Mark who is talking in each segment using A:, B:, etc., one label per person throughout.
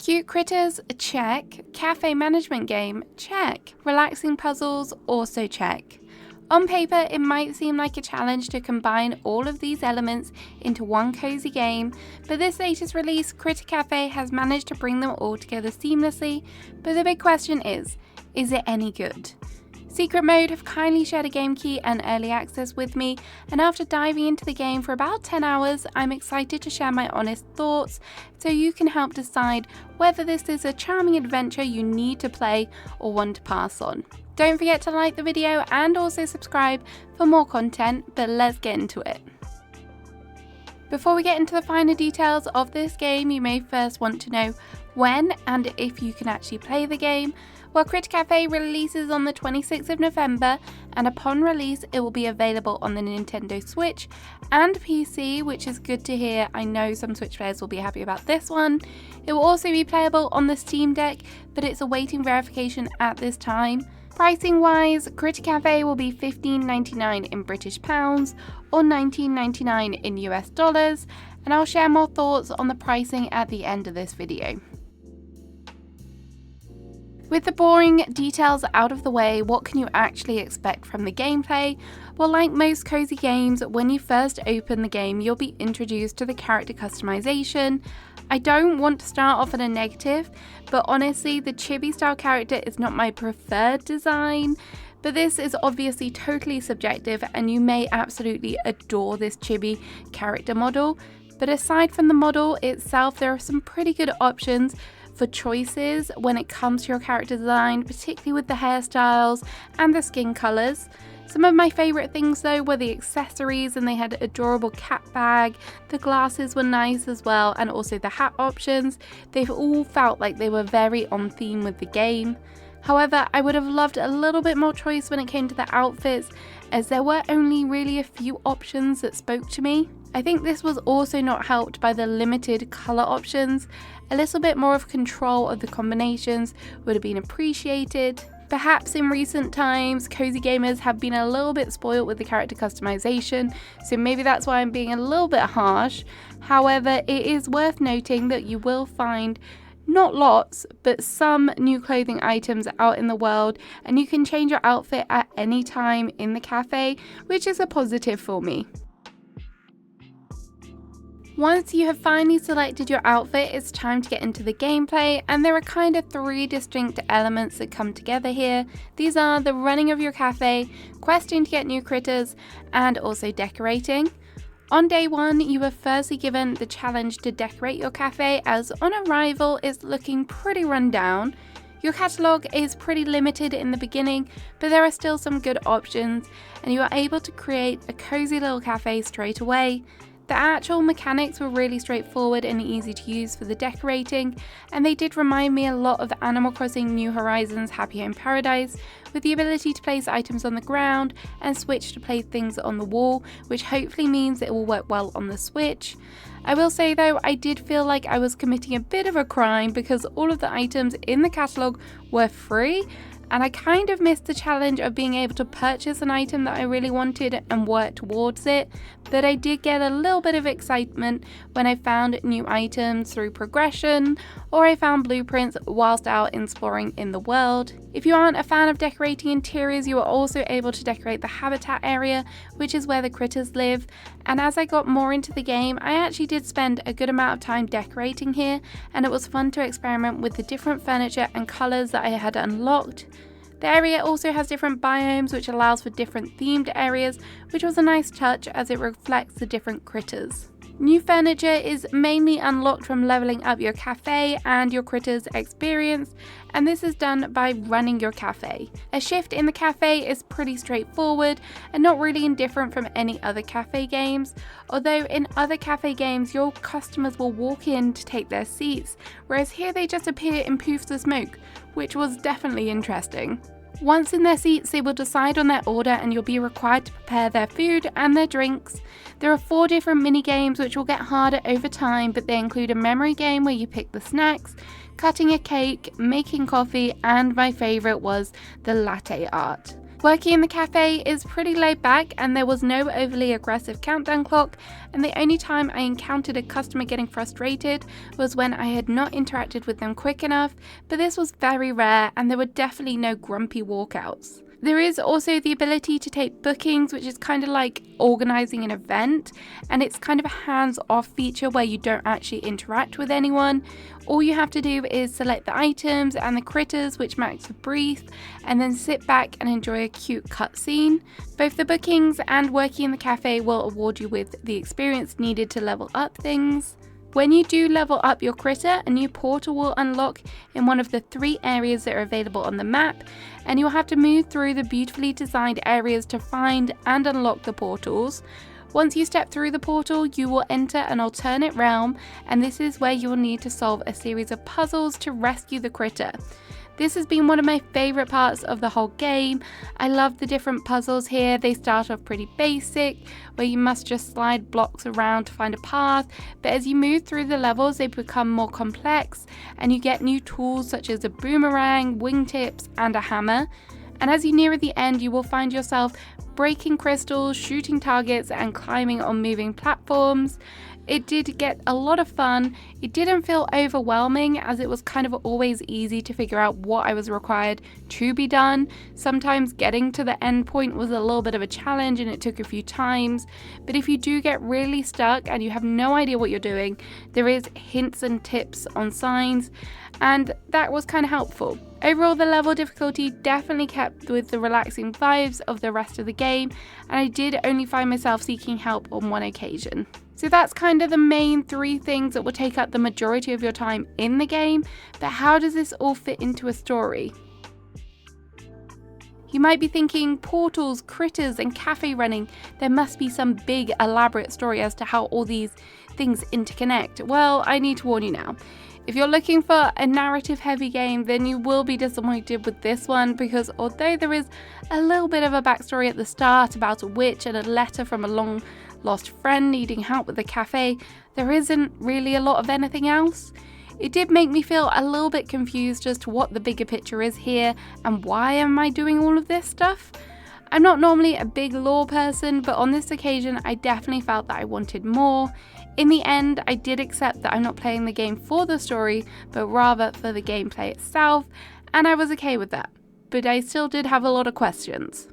A: Cute critters? Check. Cafe management game? Check. Relaxing puzzles? Also check. On paper, it might seem like a challenge to combine all of these elements into one cozy game, but this latest release, Critter Café, has managed to bring them all together seamlessly. But the big question is it any good? Secret Mode have kindly shared a game key and early access with me, and after diving into the game for about 10 hours, I'm excited to share my honest thoughts so you can help decide whether this is a charming adventure you need to play or one to pass on. Don't forget to like the video and also subscribe for more content, but let's get into it. Before we get into the finer details of this game, you may first want to know when and if you can actually play the game. Well, Critter Café releases on the 26th of November, and upon release it will be available on the Nintendo Switch and PC, which is good to hear. I know some Switch players will be happy about this one. It will also be playable on the Steam Deck, but it's awaiting verification at this time. Pricing wise, Critter Café will be $15.99 in British pounds or $19.99 in US dollars, and I'll share more thoughts on the pricing at the end of this video. With the boring details out of the way, what can you actually expect from the gameplay? Well, like most cozy games, when you first open the game, you'll be introduced to the character customization. I don't want to start off on a negative, but honestly, the chibi style character is not my preferred design. But this is obviously totally subjective, and you may absolutely adore this chibi character model. But aside from the model itself, there are some pretty good options for choices when it comes to your character design, particularly with the hairstyles and the skin colours. Some of my favourite things though were the accessories, and they had adorable cat bag, the glasses were nice as well, and also the hat options. They've all felt like they were very on theme with the game. However, I would have loved a little bit more choice when it came to the outfits, as there were only really a few options that spoke to me. I think this was also not helped by the limited colour options. A little bit more of control of the combinations would have been appreciated. Perhaps in recent times, cozy gamers have been a little bit spoiled with the character customization, so maybe that's why I'm being a little bit harsh. However, it is worth noting that you will find not lots, but some new clothing items out in the world, and you can change your outfit at any time in the cafe, which is a positive for me. Once you have finally selected your outfit, it's time to get into the gameplay, and there are kind of three distinct elements that come together here. These are the running of your cafe, questing to get new critters, and also decorating. On day one, you were firstly given the challenge to decorate your cafe, as on arrival it's looking pretty run down. Your catalogue is pretty limited in the beginning, but there are still some good options, and you are able to create a cozy little cafe straight away. The actual mechanics were really straightforward and easy to use for the decorating, and they did remind me a lot of Animal Crossing New Horizons Happy Home Paradise, with the ability to place items on the ground and switch to place things on the wall, which hopefully means it will work well on the Switch. I will say though, I did feel like I was committing a bit of a crime because all of the items in the catalogue were free, and I kind of missed the challenge of being able to purchase an item that I really wanted and work towards it, but I did get a little bit of excitement when I found new items through progression, or I found blueprints whilst out exploring in the world. If you aren't a fan of decorating interiors, you are also able to decorate the habitat area, which is where the critters live, and as I got more into the game, I actually did spend a good amount of time decorating here, and it was fun to experiment with the different furniture and colours that I had unlocked. The area also has different biomes, which allows for different themed areas, which was a nice touch as it reflects the different critters. New furniture is mainly unlocked from leveling up your cafe and your critters experience, and this is done by running your cafe. A shift in the cafe is pretty straightforward and not really indifferent from any other cafe games, although in other cafe games your customers will walk in to take their seats, whereas here they just appear in poofs of smoke, which was definitely interesting. Once in their seats, they will decide on their order and you'll be required to prepare their food and their drinks. There are 4 different mini games which will get harder over time, but they include a memory game where you pick the snacks, cutting a cake, making coffee, and my favourite was the latte art. Working in the cafe is pretty laid back and there was no overly aggressive countdown clock, and the only time I encountered a customer getting frustrated was when I had not interacted with them quick enough, but this was very rare and there were definitely no grumpy walkouts. There is also the ability to take bookings, which is kind of like organizing an event, and it's kind of a hands-off feature where you don't actually interact with anyone. All you have to do is select the items and the critters, which max for brief, and then sit back and enjoy a cute cutscene. Both the bookings and working in the cafe will award you with the experience needed to level up things. When you do level up your critter, a new portal will unlock in one of the 3 areas that are available on the map, and you'll have to move through the beautifully designed areas to find and unlock the portals. Once you step through the portal, you will enter an alternate realm, and this is where you will need to solve a series of puzzles to rescue the critter. This has been one of my favourite parts of the whole game. I love the different puzzles here. They start off pretty basic, where you must just slide blocks around to find a path, but as you move through the levels they become more complex and you get new tools such as a boomerang, wingtips and a hammer. And as you near the end, you will find yourself breaking crystals, shooting targets and climbing on moving platforms. It did get a lot of fun. It didn't feel overwhelming as it was kind of always easy to figure out what I was required to be done. Sometimes getting to the end point was a little bit of a challenge and it took a few times. But if you do get really stuck and you have no idea what you're doing, there is hints and tips on signs, and that was kind of helpful. Overall, the level difficulty definitely kept with the relaxing vibes of the rest of the game, and I did only find myself seeking help on one occasion. So that's kind of the main 3 things that will take up the majority of your time in the game, but how does this all fit into a story? You might be thinking, portals, critters and cafe running, there must be some big elaborate story as to how all these things interconnect. Well, I need to warn you now. If you're looking for a narrative heavy game, then you will be disappointed with this one, because although there is a little bit of a backstory at the start about a witch and a letter from a long lost friend needing help with the cafe, there isn't really a lot of anything else. It did make me feel a little bit confused as to what the bigger picture is here and why am I doing all of this stuff. I'm not normally a big lore person, but on this occasion I definitely felt that I wanted more. In the end, I did accept that I'm not playing the game for the story, but rather for the gameplay itself, and I was okay with that. But I still did have a lot of questions.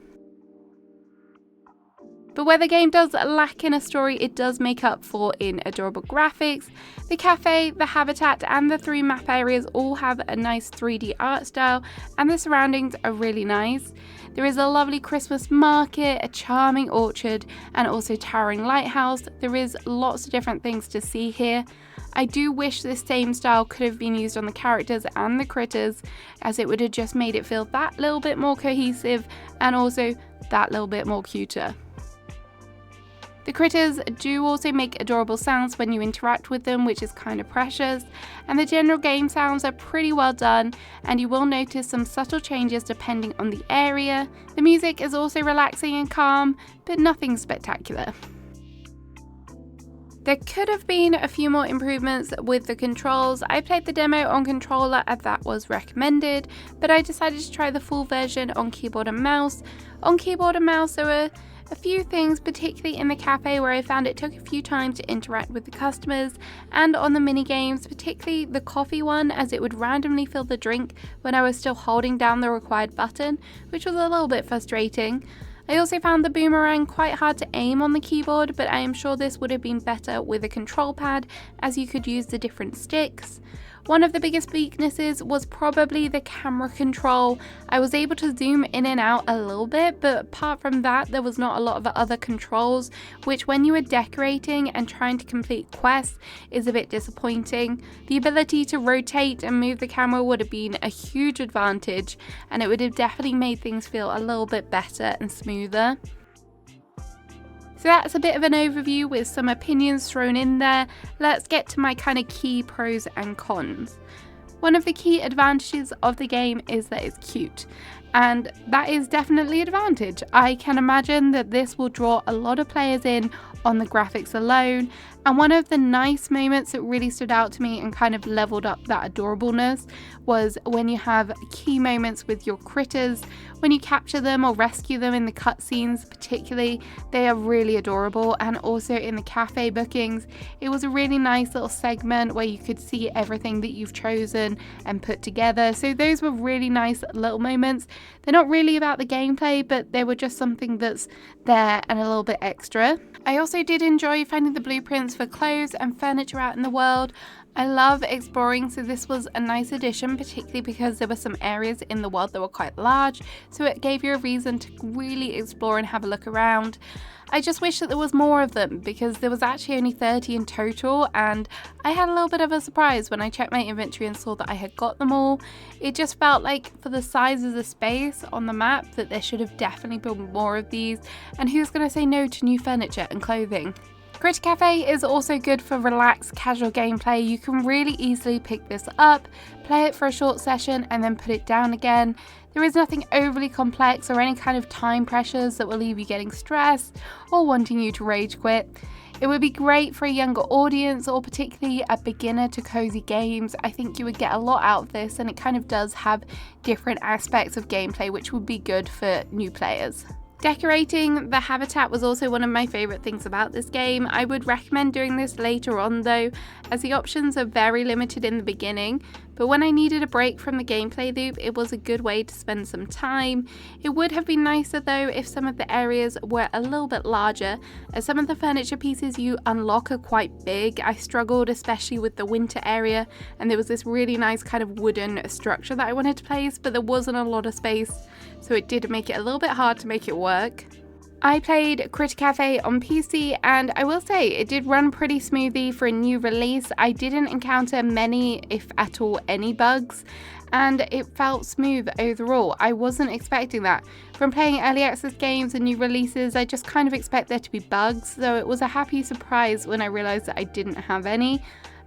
A: But where the game does lack in a story, it does make up for in adorable graphics. The cafe, the habitat and the 3 map areas all have a nice 3D art style, and the surroundings are really nice. There is a lovely Christmas market, a charming orchard and also towering lighthouse. There is lots of different things to see here. I do wish this same style could have been used on the characters and the critters, as it would have just made it feel that little bit more cohesive and also that little bit more cuter. The critters do also make adorable sounds when you interact with them, which is kind of precious, and the general game sounds are pretty well done, and you will notice some subtle changes depending on the area. The music is also relaxing and calm, but nothing spectacular. There could have been a few more improvements with the controls. I played the demo on controller as that was recommended, but I decided to try the full version on keyboard and mouse. On keyboard and mouse there were a few things, particularly in the cafe where I found it took a few times to interact with the customers, and on the mini games, particularly the coffee one, as it would randomly fill the drink when I was still holding down the required button, which was a little bit frustrating. I also found the boomerang quite hard to aim on the keyboard, but I am sure this would have been better with a control pad, as you could use the different sticks. One of the biggest weaknesses was probably the camera control. I was able to zoom in and out a little bit, but apart from that there was not a lot of other controls, which when you are decorating and trying to complete quests is a bit disappointing. The ability to rotate and move the camera would have been a huge advantage, and it would have definitely made things feel a little bit better and smoother. So that's a bit of an overview with some opinions thrown in there. Let's get to my kind of key pros and cons. One of the key advantages of the game is that it's cute, and that is definitely an advantage. I can imagine that this will draw a lot of players in on the graphics alone, and one of the nice moments that really stood out to me and kind of leveled up that adorableness was when you have key moments with your critters. When you capture them or rescue them in the cutscenes particularly, they are really adorable, and also in the cafe bookings, it was a really nice little segment where you could see everything that you've chosen and put together. So those were really nice little moments. They're not really about the gameplay, but they were just something that's there and a little bit extra. I also did enjoy finding the blueprints for clothes and furniture out in the world. I love exploring, so this was a nice addition, particularly because there were some areas in the world that were quite large, so it gave you a reason to really explore and have a look around. I just wish that there was more of them, because there was actually only 30 in total, and I had a little bit of a surprise when I checked my inventory and saw that I had got them all. It just felt like, for the size of the space on the map, that there should have definitely been more of these, and who's going to say no to new furniture and clothing? Critter Café is also good for relaxed, casual gameplay. You can really easily pick this up, play it for a short session, and then put it down again. There is nothing overly complex or any kind of time pressures that will leave you getting stressed or wanting you to rage quit. It would be great for a younger audience, or particularly a beginner to cozy games. I think you would get a lot out of this, and it kind of does have different aspects of gameplay which would be good for new players. Decorating the habitat was also one of my favourite things about this game. I would recommend doing this later on though, as the options are very limited in the beginning, but when I needed a break from the gameplay loop, it was a good way to spend some time. It would have been nicer though if some of the areas were a little bit larger, as some of the furniture pieces you unlock are quite big. I struggled especially with the winter area, and there was this really nice kind of wooden structure that I wanted to place, but there wasn't a lot of space, so it did make it a little bit hard to make it work. I played Critter Café on PC, and I will say it did run pretty smoothly for a new release. I didn't encounter many, if at all, any bugs, and it felt smooth overall. I wasn't expecting that. From playing early access games and new releases, I just kind of expect there to be bugs, so it was a happy surprise when I realised that I didn't have any.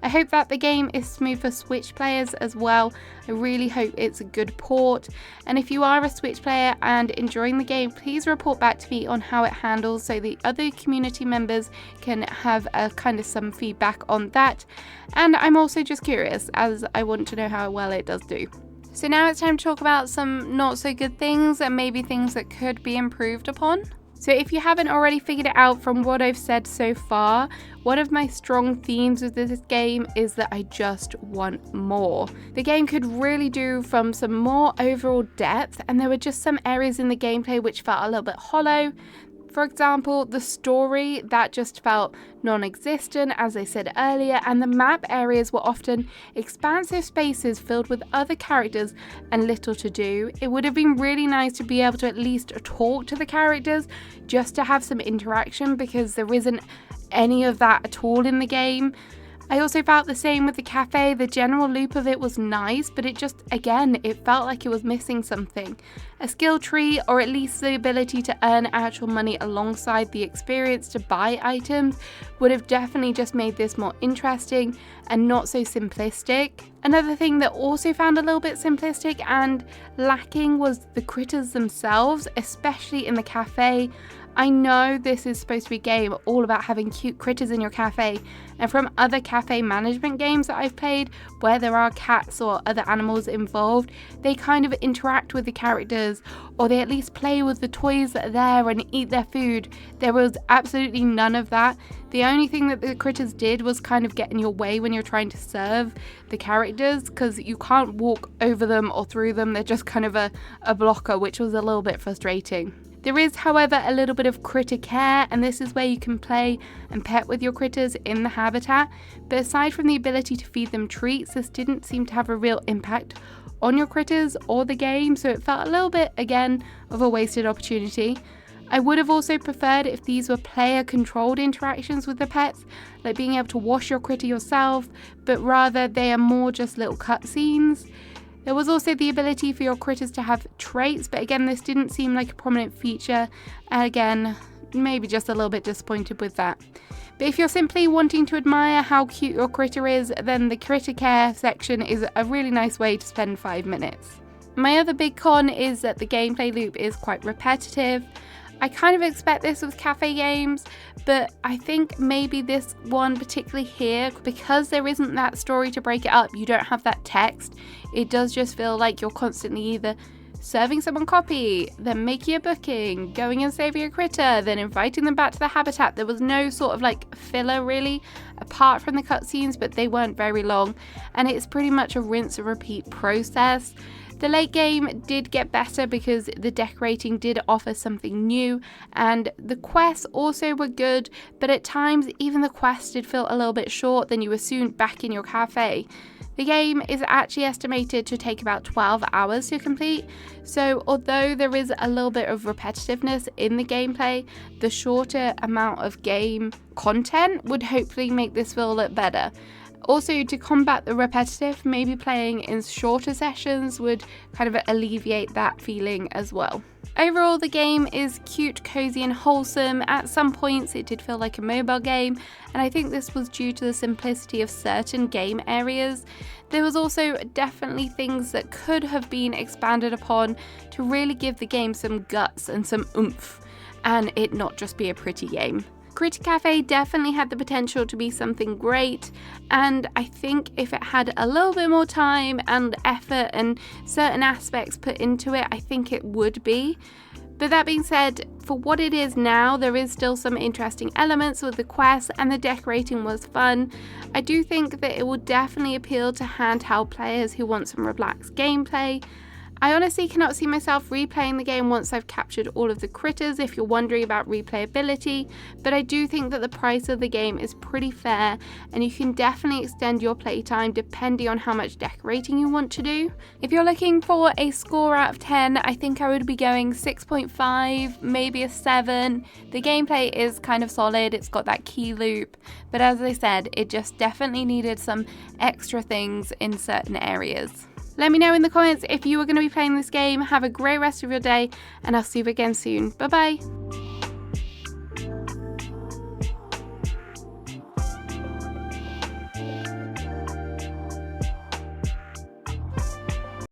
A: I hope that the game is smooth for Switch players as well. I really hope it's a good port, and if you are a Switch player and enjoying the game, please report back to me on how it handles so the other community members can have a kind of some feedback on that. And I'm also just curious, as I want to know how well it does do. So now it's time to talk about some not so good things and maybe things that could be improved upon. So if you haven't already figured it out from what I've said so far, one of my strong themes with this game is that I just want more. The game could really do from some more overall depth, and there were just some areas in the gameplay which felt a little bit hollow. For example, the story, that just felt non-existent, as I said earlier, and the map areas were often expansive spaces filled with other characters and little to do. It would have been really nice to be able to at least talk to the characters, just to have some interaction, because there isn't any of that at all in the game. I also felt the same with the cafe. The general loop of it was nice, but it just, again, it felt like it was missing something. A skill tree, or at least the ability to earn actual money alongside the experience to buy items, would have definitely just made this more interesting and not so simplistic. Another thing that also found a little bit simplistic and lacking was the critters themselves, especially in the cafe. I know this is supposed to be a game all about having cute critters in your cafe, and from other cafe management games that I've played where there are cats or other animals involved, they kind of interact with the characters, or they at least play with the toys that are there and eat their food. There was absolutely none of that. The only thing that the critters did was kind of get in your way when you're trying to serve the characters, because you can't walk over them or through them. They're just kind of a blocker, which was a little bit frustrating. There is, however, a little bit of critter care, and this is where you can play and pet with your critters in the habitat, but aside from the ability to feed them treats, this didn't seem to have a real impact on your critters or the game, so it felt a little bit, again, of a wasted opportunity. I would have also preferred if these were player-controlled interactions with the pets, like being able to wash your critter yourself, but rather they are more just little cutscenes. There was also the ability for your critters to have traits, but again, this didn't seem like a prominent feature. Again, maybe just a little bit disappointed with that. But if you're simply wanting to admire how cute your critter is, then the Critter Care section is a really nice way to spend 5 minutes. My other big con is that the gameplay loop is quite repetitive. I kind of expect this with cafe games, but I think maybe this one particularly here, because there isn't that story to break it up, you don't have that text, it does just feel like you're constantly either serving someone coffee, then making a booking, going and saving a critter, then inviting them back to the habitat. There was no sort of like filler really, apart from the cutscenes, but they weren't very long, and it's pretty much a rinse and repeat process. The late game did get better because the decorating did offer something new, and the quests also were good, but at times even the quests did feel a little bit short, then you were soon back in your cafe. The game is actually estimated to take about 12 hours to complete, so although there is a little bit of repetitiveness in the gameplay, the shorter amount of game content would hopefully make this feel a lot better. Also, to combat the repetitive, maybe playing in shorter sessions would kind of alleviate that feeling as well. Overall, the game is cute, cozy and wholesome. At some points it did feel like a mobile game, and I think this was due to the simplicity of certain game areas. There was also definitely things that could have been expanded upon to really give the game some guts and some oomph, and it not just be a pretty game. Critter Café definitely had the potential to be something great, and I think if it had a little bit more time and effort and certain aspects put into it, I think it would be. But that being said, for what it is now, there is still some interesting elements with the quests, and the decorating was fun. I do think that it will definitely appeal to handheld players who want some relaxed gameplay. I honestly cannot see myself replaying the game once I've captured all of the critters if you're wondering about replayability, but I do think that the price of the game is pretty fair, and you can definitely extend your playtime depending on how much decorating you want to do. If you're looking for a score out of 10, I think I would be going 6.5, maybe a 7. The gameplay is kind of solid, it's got that key loop, but as I said, it just definitely needed some extra things in certain areas. Let me know in the comments if you are going to be playing this game. Have a great rest of your day, and I'll see you again soon. Bye bye.